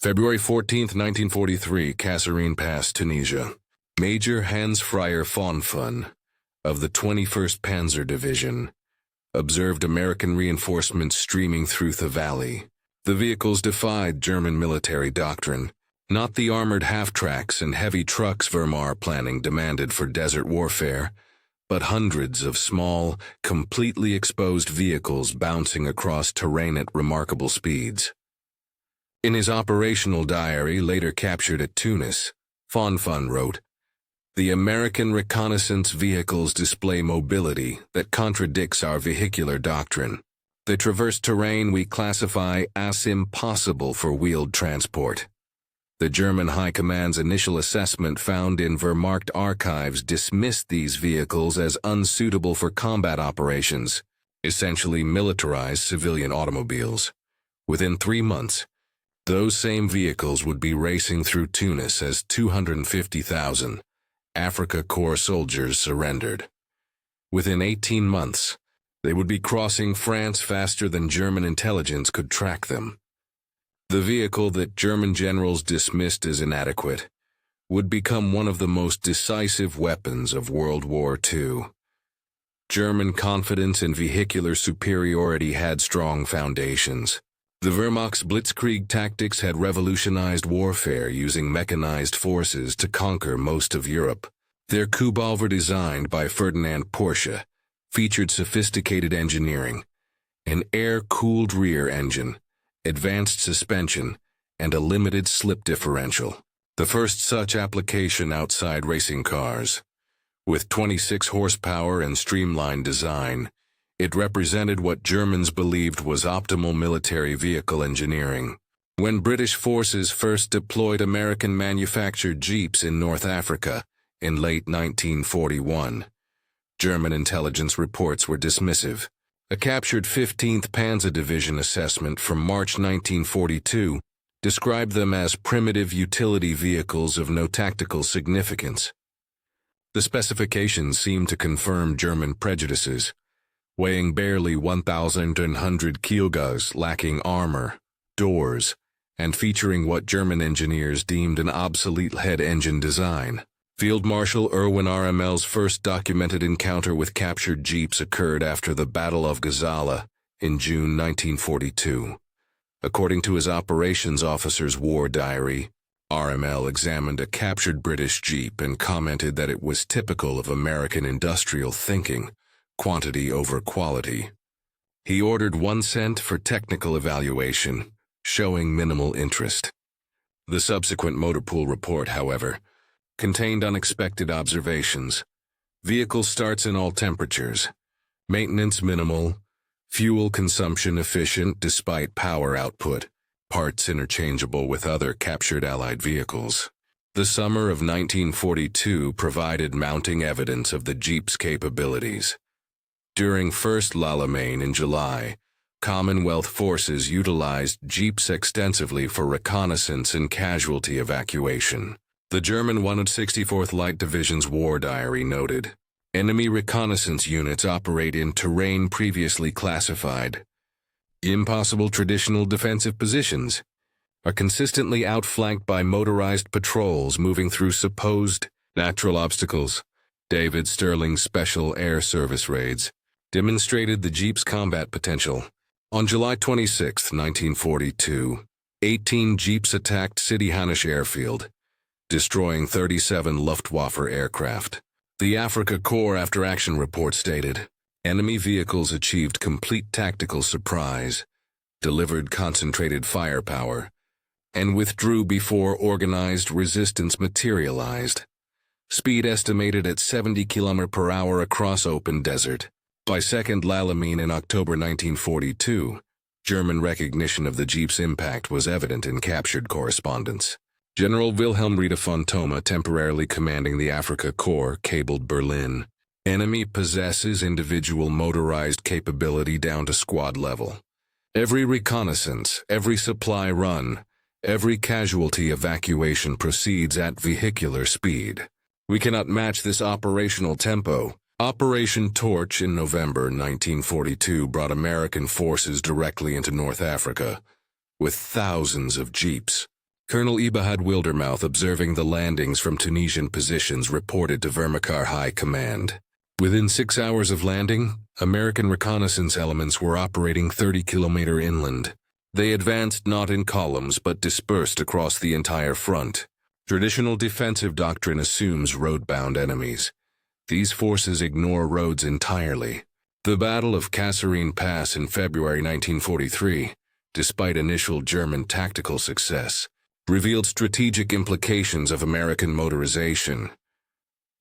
February 14, 1943, Kasserine Pass, Tunisia. Major Hans Freier von Fun, of the 21st Panzer Division, observed American reinforcements streaming through the valley. The vehicles defied German military doctrine, not the armored half-tracks and heavy trucks Wehrmacht planning demanded for desert warfare, but hundreds of small, completely exposed vehicles bouncing across terrain at remarkable speeds. In his operational diary, later captured at Tunis, von Fun wrote, "The American reconnaissance vehicles display mobility that contradicts our vehicular doctrine. They traverse terrain we classify as impossible for wheeled transport." The German High Command's initial assessment found in Wehrmacht archives dismissed these vehicles as unsuitable for combat operations, essentially militarized civilian automobiles. Within 3 months, those same vehicles would be racing through Tunis as 250,000 Afrika Korps soldiers surrendered. Within 18 months, they would be crossing France faster than German intelligence could track them. The vehicle that German generals dismissed as inadequate would become one of the most decisive weapons of World War II. German confidence in vehicular superiority had strong foundations. The Wehrmacht's blitzkrieg tactics had revolutionized warfare, using mechanized forces to conquer most of Europe. Their Kubauver, designed by Ferdinand Porsche, featured sophisticated engineering, an air-cooled rear engine, advanced suspension, and a limited slip differential. The first such application outside racing cars. With 26 horsepower and streamlined design, it represented what Germans believed was optimal military vehicle engineering. When British forces first deployed American-manufactured Jeeps in North Africa in late 1941, German intelligence reports were dismissive. A captured 15th Panzer Division assessment from March 1942 described them as primitive utility vehicles of no tactical significance. The specifications seemed to confirm German prejudices, weighing barely 1,100 kilograms, lacking armor, doors, and featuring what German engineers deemed an obsolete head engine design. Field Marshal Erwin Rommel's first documented encounter with captured Jeeps occurred after the Battle of Gazala in June 1942. According to his operations officer's war diary, Rommel examined a captured British Jeep and commented that it was typical of American industrial thinking, quantity over quality. He ordered 1 cent for technical evaluation, showing minimal interest. The subsequent motor pool report, however, contained unexpected observations. Vehicle starts in all temperatures. Maintenance minimal. Fuel consumption efficient despite power output. Parts interchangeable with other captured Allied vehicles. The summer of 1942 provided mounting evidence of the Jeep's capabilities. During First L'Alamein in July, Commonwealth forces utilized Jeeps extensively for reconnaissance and casualty evacuation. The German 164th Light Division's war diary noted, "Enemy reconnaissance units operate in terrain previously classified. Impossible traditional defensive positions, are consistently outflanked by motorized patrols moving through supposed natural obstacles." David Sterling's Special Air Service raids demonstrated the Jeep's combat potential. On July 26, 1942, 18 Jeeps attacked Sidi Hanish airfield, destroying 37 Luftwaffe aircraft. The Afrika Korps after-action report stated, "Enemy vehicles achieved complete tactical surprise, delivered concentrated firepower, and withdrew before organized resistance materialized. Speed estimated at 70 km/h across open desert." By Second L'Alamein in October 1942, German recognition of the Jeep's impact was evident in captured correspondence. General Wilhelm Rieder von Thoma, temporarily commanding the Afrika Korps, cabled Berlin, "Enemy possesses individual motorized capability down to squad level. Every reconnaissance, every supply run, every casualty evacuation proceeds at vehicular speed. We cannot match this operational tempo." Operation Torch in November 1942 brought American forces directly into North Africa, with thousands of Jeeps. Colonel Eberhard Wildermouth, observing the landings from Tunisian positions, reported to Wehrmacht High Command. Within 6 hours of landing, American reconnaissance elements were operating 30 kilometers inland. They advanced not in columns but dispersed across the entire front. Traditional defensive doctrine assumes road-bound enemies. These forces ignore roads entirely. The Battle of Kasserine Pass in February 1943, despite initial German tactical success, revealed strategic implications of American motorization.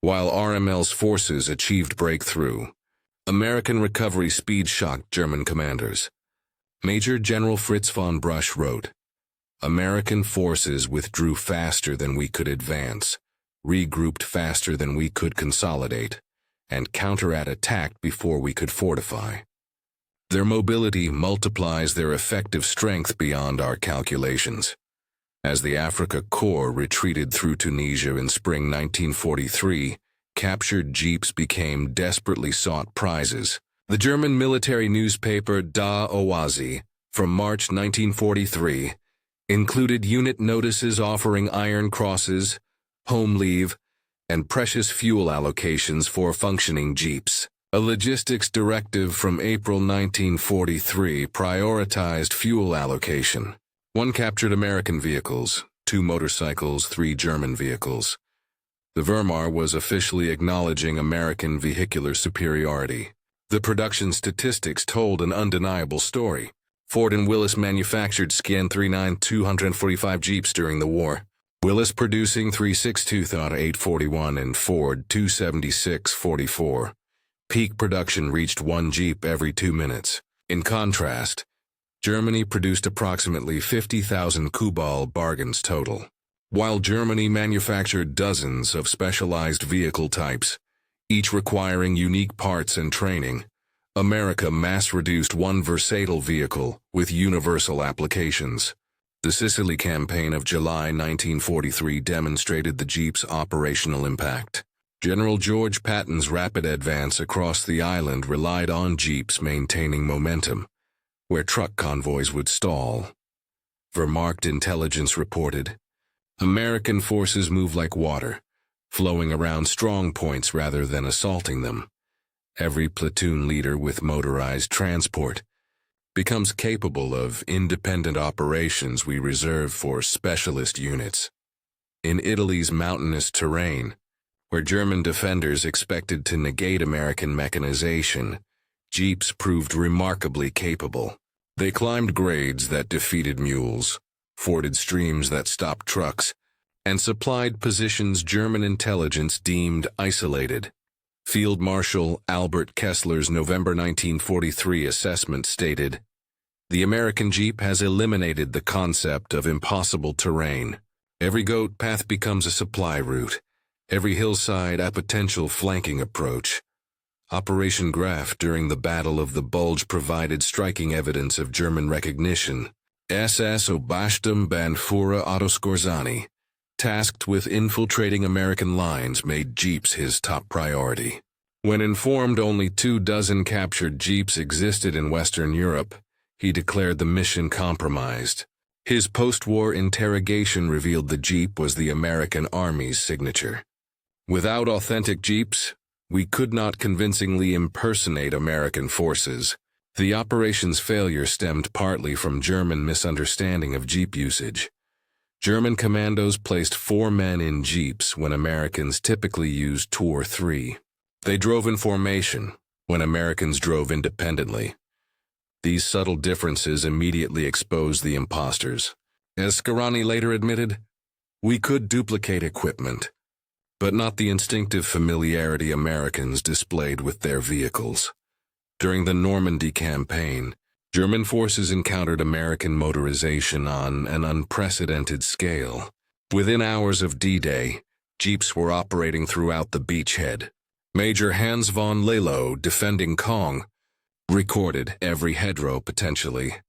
While RML's forces achieved breakthrough, American recovery speed shocked German commanders. Major General Fritz von Brusch wrote, "American forces withdrew faster than we could advance, regrouped faster than we could consolidate, and counterattacked before we could fortify. Their mobility multiplies their effective strength beyond our calculations." As the Africa Corps retreated through Tunisia in spring 1943, captured jeeps became desperately sought prizes. The German military newspaper WWII, from March 1943, included unit notices offering iron crosses, home leave, and precious fuel allocations for functioning jeeps. A logistics directive from April 1943 prioritized fuel allocation. 1 captured American vehicles, 2 motorcycles, 3 German vehicles. The Wehrmacht was officially acknowledging American vehicular superiority. The production statistics told an undeniable story. Ford and Willis manufactured Scan 39245 Jeeps during the war, Willis producing 362,841 and Ford 27644. Peak production reached 1 Jeep every 2 minutes. In contrast, Germany produced approximately 50,000 Kubal bargains total. While Germany manufactured dozens of specialized vehicle types, each requiring unique parts and training, America mass-reduced 1 versatile vehicle with universal applications. The Sicily campaign of July 1943 demonstrated the Jeep's operational impact. General George Patton's rapid advance across the island relied on Jeeps maintaining momentum, where truck convoys would stall. Wehrmacht intelligence reported, "American forces move like water, flowing around strong points rather than assaulting them. Every platoon leader with motorized transport becomes capable of independent operations we reserve for specialist units." In Italy's mountainous terrain, where German defenders expected to negate American mechanization, Jeeps proved remarkably capable. They climbed grades that defeated mules, forded streams that stopped trucks, and supplied positions German intelligence deemed isolated. Field Marshal Albert Kessler's November 1943 assessment stated, "The American Jeep has eliminated the concept of impossible terrain. Every goat path becomes a supply route, every hillside a potential flanking approach." Operation Graf during the Battle of the Bulge provided striking evidence of German recognition. SS Oberstbandführer Otto Skorzeny, tasked with infiltrating American lines, made Jeeps his top priority. When informed only 24 captured Jeeps existed in Western Europe, he declared the mission compromised. His post-war interrogation revealed the Jeep was the American Army's signature. "Without authentic Jeeps, we could not convincingly impersonate American forces." The operation's failure stemmed partly from German misunderstanding of Jeep usage. German commandos placed 4 men in Jeeps when Americans typically used 2 or 3. They drove in formation when Americans drove independently. These subtle differences immediately exposed the imposters. As Skorzeny later admitted, "We could duplicate equipment, but not the instinctive familiarity Americans displayed with their vehicles." During the Normandy campaign, German forces encountered American motorization on an unprecedented scale. Within hours of D-Day, Jeeps were operating throughout the beachhead. Major Hans von Lalo, defending Kong, recorded every hedgerow potentially.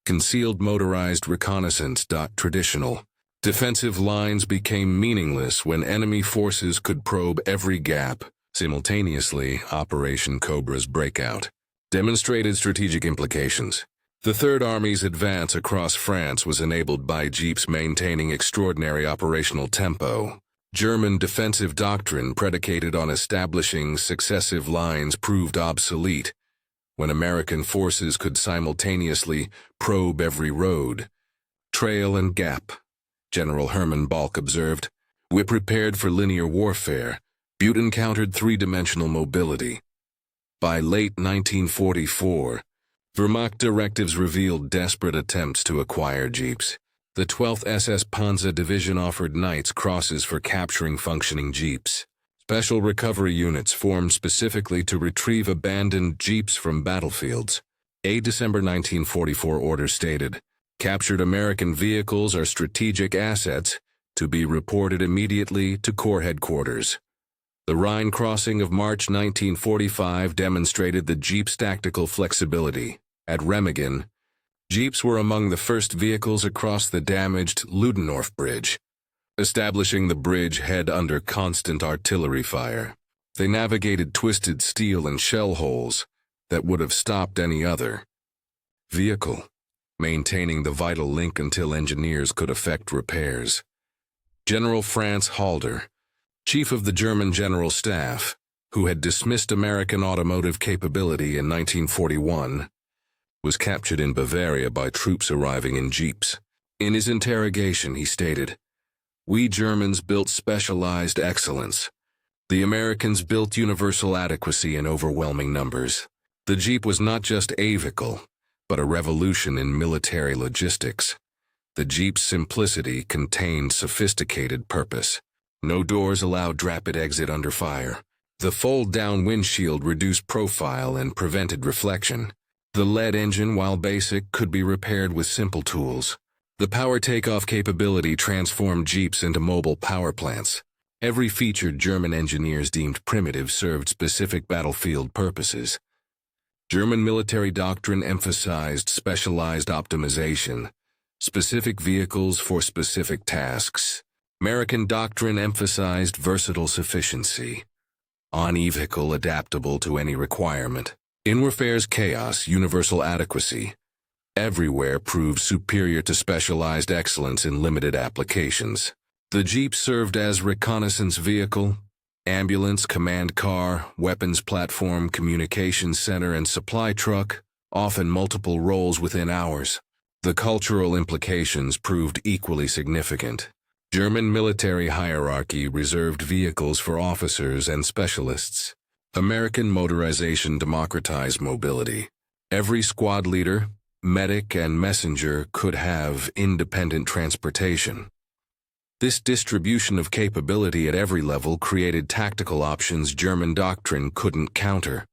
Concealed motorized reconnaissance. Traditional defensive lines became meaningless when enemy forces could probe every gap. Simultaneously, Operation Cobra's breakout demonstrated strategic implications. The Third Army's advance across France was enabled by Jeeps maintaining extraordinary operational tempo. German defensive doctrine predicated on establishing successive lines proved obsolete when American forces could simultaneously probe every road, trail, and gap. General Hermann Balck observed, "We prepared for linear warfare. Butte encountered three-dimensional mobility." By late 1944, Wehrmacht directives revealed desperate attempts to acquire Jeeps. The 12th SS Panzer Division offered nights crosses for capturing functioning Jeeps. Special recovery units formed specifically to retrieve abandoned Jeeps from battlefields. A December 1944 order stated, "Captured American vehicles are strategic assets to be reported immediately to Corps headquarters." The Rhine crossing of March 1945 demonstrated the Jeep's tactical flexibility. At Remagen, Jeeps were among the first vehicles across the damaged Ludendorff Bridge, establishing the bridge head under constant artillery fire. They navigated twisted steel and shell holes that would have stopped any other vehicle, maintaining the vital link until engineers could effect repairs. General Franz Halder, chief of the German General Staff, who had dismissed American automotive capability in 1941, was captured in Bavaria by troops arriving in Jeeps. In his interrogation, he stated, "We Germans built specialized excellence. The Americans built universal adequacy in overwhelming numbers. The Jeep was not just a vehicle, but a revolution in military logistics. The Jeep's simplicity contained sophisticated purpose. No doors allowed rapid exit under fire. The fold-down windshield reduced profile and prevented reflection. The lead engine, while basic, could be repaired with simple tools. The power takeoff capability transformed Jeeps into mobile power plants. Every feature German engineers deemed primitive served specific battlefield purposes. German military doctrine emphasized specialized optimization, specific vehicles for specific tasks. American doctrine emphasized versatile sufficiency, on-vehicle adaptable to any requirement. In warfare's chaos, universal adequacy everywhere proved superior to specialized excellence in limited applications. The Jeep served as reconnaissance vehicle, ambulance, command car, weapons platform, communications center, and supply truck, often multiple roles within hours. The cultural implications proved equally significant. German military hierarchy reserved vehicles for officers and specialists. American motorization democratized mobility. Every squad leader, medic, and messenger could have independent transportation. This distribution of capability at every level created tactical options German doctrine couldn't counter.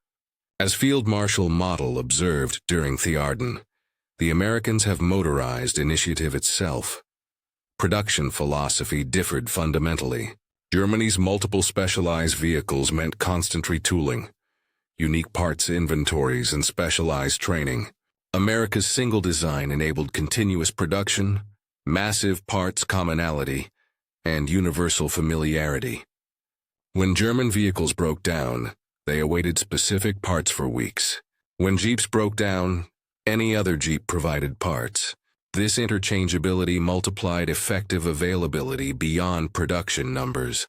As Field Marshal Model observed during Thiarden, the Americans have motorized initiative itself. Production philosophy differed fundamentally. Germany's multiple specialized vehicles meant constant retooling, unique parts inventories, and specialized training. America's single design enabled continuous production, massive parts commonality, and universal familiarity. When German vehicles broke down, they awaited specific parts for weeks. When Jeeps broke down, any other Jeep provided parts. This interchangeability multiplied effective availability beyond production numbers.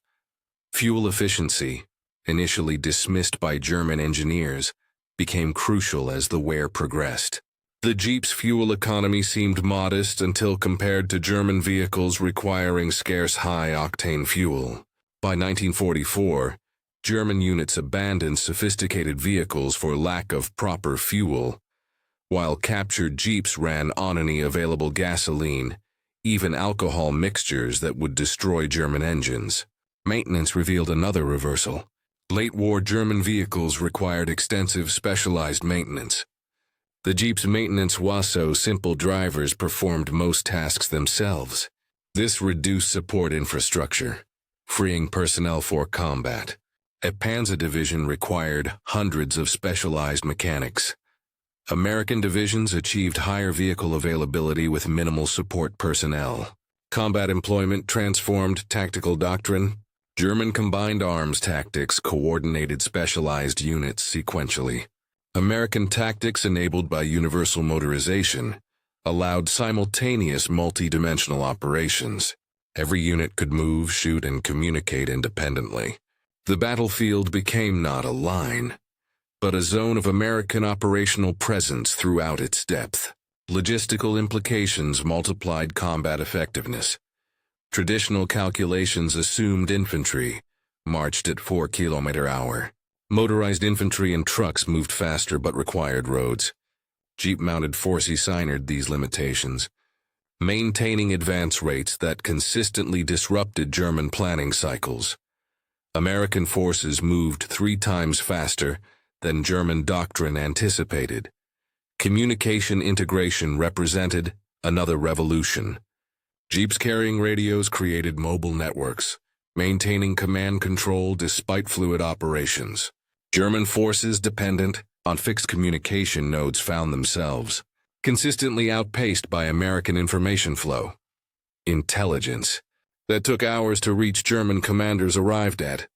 Fuel efficiency, initially dismissed by German engineers, became crucial as the war progressed. The Jeep's fuel economy seemed modest until compared to German vehicles requiring scarce high-octane fuel. By 1944, German units abandoned sophisticated vehicles for lack of proper fuel, while captured Jeeps ran on any available gasoline, even alcohol mixtures that would destroy German engines. Maintenance revealed another reversal. Late-war German vehicles required extensive specialized maintenance. The Jeep's maintenance was so simple drivers performed most tasks themselves. This reduced support infrastructure, freeing personnel for combat. A Panzer division required hundreds of specialized mechanics. American divisions achieved higher vehicle availability with minimal support personnel. Combat employment transformed tactical doctrine. German combined arms tactics coordinated specialized units sequentially. American tactics enabled by universal motorization allowed simultaneous multi-dimensional operations. Every unit could move, shoot, and communicate independently. The battlefield became not a line, but a zone of American operational presence throughout its depth. Logistical implications multiplied combat effectiveness. Traditional calculations assumed infantry marched at 4 km/h. Motorized infantry and trucks moved faster but required roads. Jeep-mounted forces signered these limitations, maintaining advance rates that consistently disrupted German planning cycles. American forces moved 3 times faster than German doctrine anticipated. Communication integration represented another revolution. Jeeps carrying radios created mobile networks, maintaining command control despite fluid operations. German forces dependent on fixed communication nodes found themselves consistently outpaced by American information flow. Intelligence that took hours to reach German commanders arrived at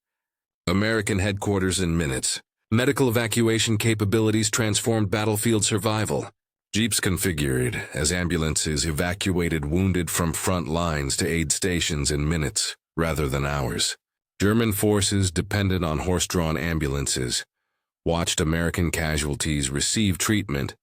American headquarters in minutes. Medical evacuation capabilities transformed battlefield survival. Jeeps configured as ambulances evacuated wounded from front lines to aid stations in minutes rather than hours. German forces dependent on horse-drawn ambulances watched American casualties receive treatment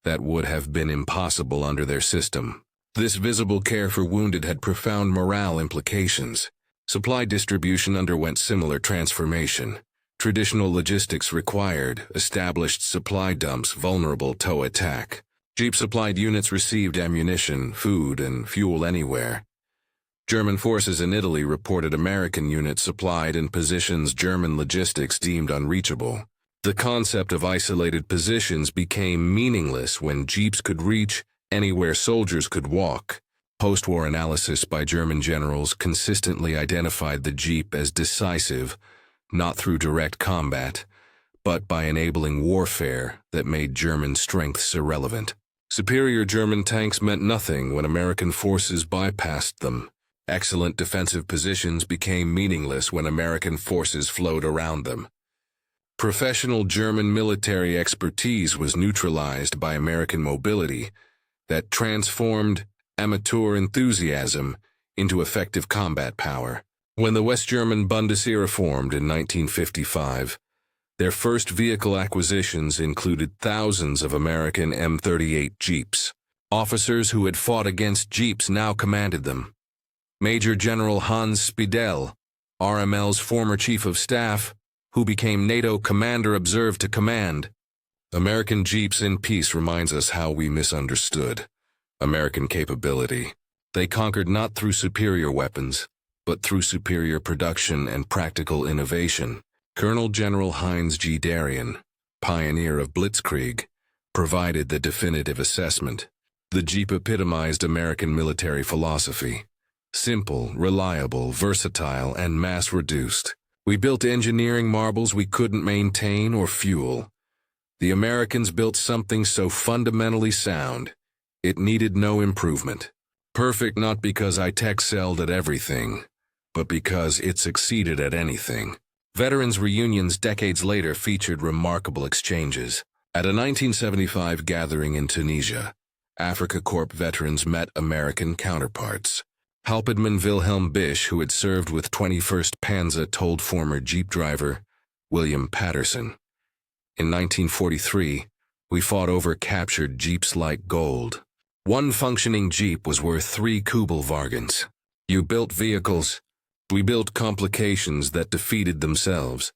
that would have been impossible under their system. This visible care for wounded had profound morale implications. Supply distribution underwent similar transformation. Traditional logistics required established supply dumps vulnerable to attack. Jeep-supplied units received ammunition, food, and fuel anywhere. German forces in Italy reported American units supplied in positions German logistics deemed unreachable. The concept of isolated positions became meaningless when Jeeps could reach anywhere soldiers could walk. Post-war analysis by German generals consistently identified the Jeep as decisive, not through direct combat, but by enabling warfare that made German strengths irrelevant. Superior German tanks meant nothing when American forces bypassed them. Excellent defensive positions became meaningless when American forces flowed around them. Professional German military expertise was neutralized by American mobility that transformed amateur enthusiasm into effective combat power. When the West German Bundesheer formed in 1955, their first vehicle acquisitions included thousands of American M38 Jeeps. Officers who had fought against Jeeps now commanded them. Major General Hans Speidel, RML's former chief of staff, who became NATO commander, observed to command. American Jeeps in peace reminds us how we misunderstood American capability. They conquered not through superior weapons, but through superior production and practical innovation. Colonel General Heinz G. Darien, pioneer of Blitzkrieg, provided the definitive assessment. The Jeep epitomized American military philosophy. Simple, reliable, versatile, and mass-reduced. We built engineering marvels we couldn't maintain or fuel. The Americans built something so fundamentally sound, it needed no improvement. Perfect not because it excelled at everything, but because it succeeded at anything. Veterans reunions decades later featured remarkable exchanges. At a 1975 gathering in Tunisia, Afrika Korps veterans met American counterparts. Hauptmann Wilhelm Bisch, who had served with 21st Panzer, told former Jeep driver William Patterson, "In 1943, we fought over captured Jeeps like gold. One functioning Jeep was worth 3 Kubelwagens. You built vehicles. We built complications that defeated themselves."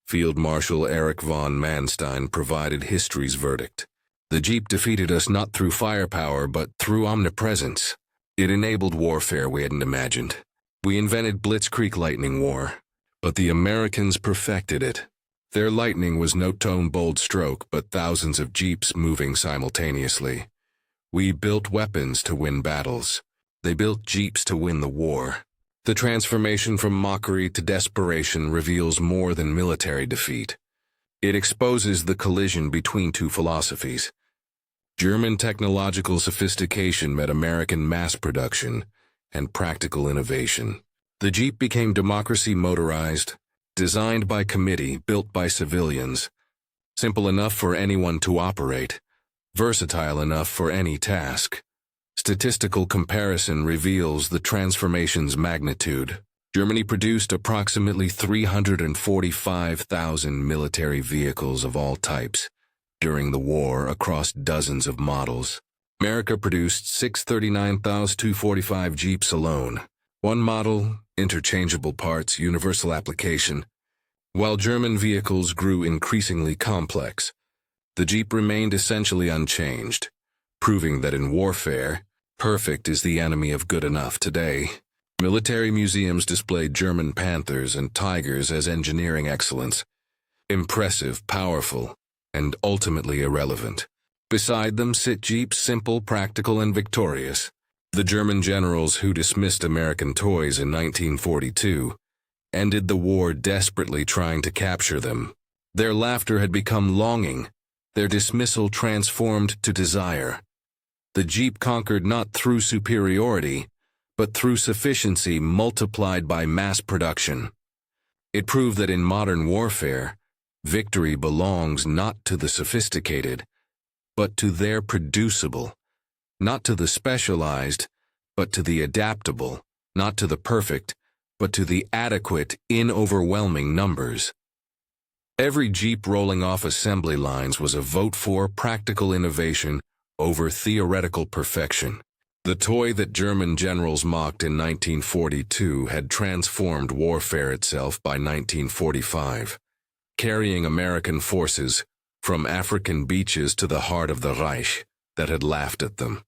Field Marshal Erich von Manstein provided history's verdict. The Jeep defeated us not through firepower, but through omnipresence. It enabled warfare we hadn't imagined. We invented Blitzkrieg lightning war, but the Americans perfected it. Their lightning was no tone bold stroke, but thousands of Jeeps moving simultaneously. We built weapons to win battles. They built Jeeps to win the war. The transformation from mockery to desperation reveals more than military defeat. It exposes the collision between two philosophies. German technological sophistication met American mass production and practical innovation. The Jeep became democracy motorized, designed by committee, built by civilians, Simple enough for anyone to operate, versatile enough for any task. Statistical comparison reveals the transformation's magnitude. Germany produced approximately 345,000 military vehicles of all types during the war across dozens of models. America produced 639,245 Jeeps alone. One model, interchangeable parts, universal application. While German vehicles grew increasingly complex, the Jeep remained essentially unchanged, proving that in warfare, perfect is the enemy of good enough today. Military museums displayed German Panthers and Tigers as engineering excellence, impressive, powerful, and ultimately irrelevant. Beside them sit Jeeps, simple, practical, and victorious. The German generals who dismissed American toys in 1942 ended the war desperately trying to capture them. Their laughter had become longing, their dismissal transformed to desire. The Jeep conquered not through superiority, but through sufficiency multiplied by mass production. It proved that in modern warfare, victory belongs not to the sophisticated, but to their producible, not to the specialized, but to the adaptable, not to the perfect, but to the adequate in overwhelming numbers. Every Jeep rolling off assembly lines was a vote for practical innovation over theoretical perfection. The toy that German generals mocked in 1942 had transformed warfare itself by 1945, carrying American forces from African beaches to the heart of the Reich that had laughed at them.